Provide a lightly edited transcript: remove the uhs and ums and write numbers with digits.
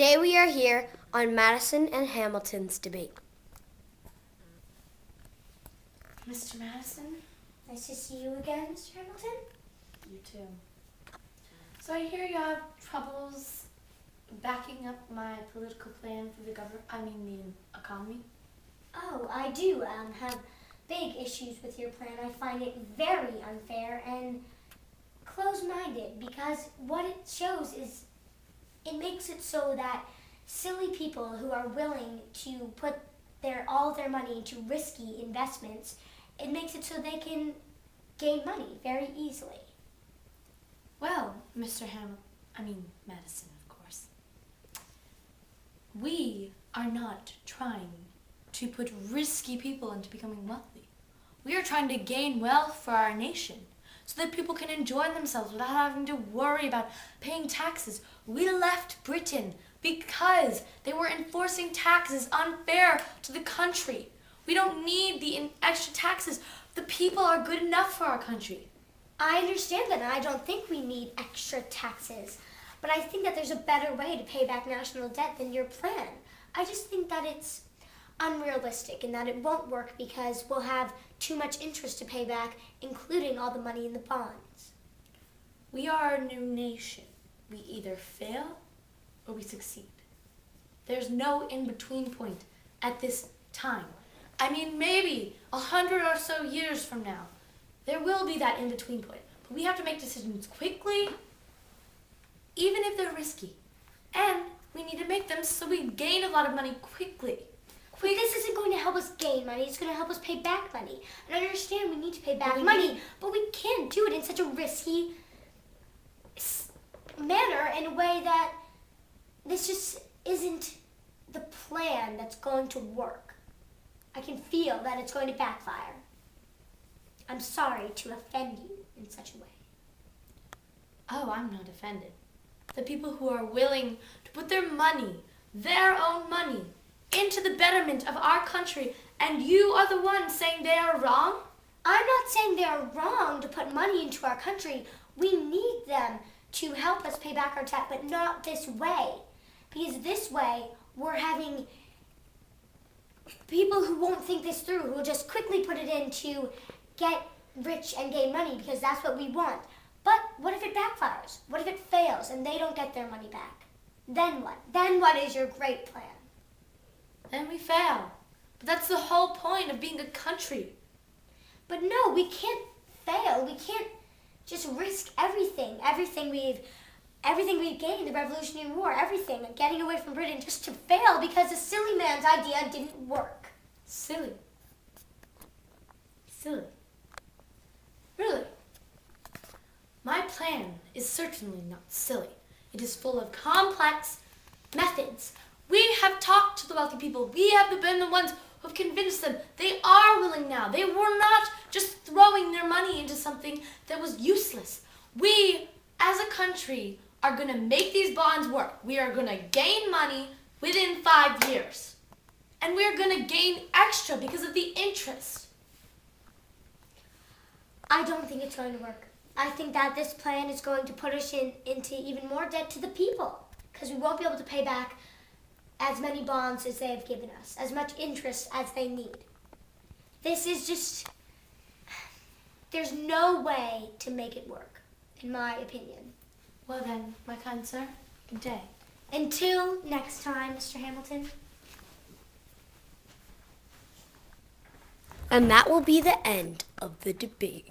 Today we are here on Madison and Hamilton's debate. Mr. Madison? Nice to see you again, Mr. Hamilton. You too. So I hear you have troubles backing up my political plan for the the economy. Oh, I do have big issues with your plan. I find it very unfair and close-minded because what it shows is it makes it so that silly people who are willing to put all their money into risky investments, it makes it so they can gain money very easily. Well, Madison, of course. We are not trying to put risky people into becoming wealthy. We are trying to gain wealth for our nation so that people can enjoy themselves without having to worry about paying taxes. We left Britain because they were enforcing taxes unfair to the country. We don't need the extra taxes. The people are good enough for our country. I understand that, and I don't think we need extra taxes. But I think that there's a better way to pay back national debt than your plan. I just think that it's unrealistic and that it won't work because we'll have too much interest to pay back, including all the money in the bonds. We are a new nation. We either fail or we succeed. There's no in-between point at this time. Maybe 100 or so years from now, there will be that in-between point. But we have to make decisions quickly, even if they're risky. And we need to make them so we gain a lot of money quickly. But this isn't going to help us gain money. It's going to help us pay back money. And I understand we need to pay back money, but we can't do it in such a risky manner in a way that this just isn't the plan that's going to work. I can feel that it's going to backfire. I'm sorry to offend you in such a way. Oh, I'm not offended. The people who are willing to put their money, their own money, into the betterment of our country, and you are the one saying they are wrong? I'm not saying they are wrong to put money into our country. We need them to help us pay back our debt, but not this way. Because this way, we're having people who won't think this through, who will just quickly put it in to get rich and gain money because that's what we want. But what if it backfires? What if it fails and they don't get their money back? Then what? Then what is your great plan? Then we fail. But that's the whole point of being a country. But no, we can't fail. We can't just risk everything. Everything we've gained, the Revolutionary War, everything, getting away from Britain just to fail because a silly man's idea didn't work. Silly. Silly. Really? My plan is certainly not silly. It is full of complex methods. We have talked to the wealthy people. We have been the ones who have convinced them they are willing now. They were not just throwing their money into something that was useless. We, as a country, are going to make these bonds work. We are going to gain money within 5 years. And we are going to gain extra because of the interest. I don't think it's going to work. I think that this plan is going to put us into even more debt to the people because we won't be able to pay back as many bonds as they have given us, as much interest as they need. This is just, there's no way to make it work, in my opinion. Well then, my kind sir, good day. Until next time, Mr. Hamilton. And that will be the end of the debate.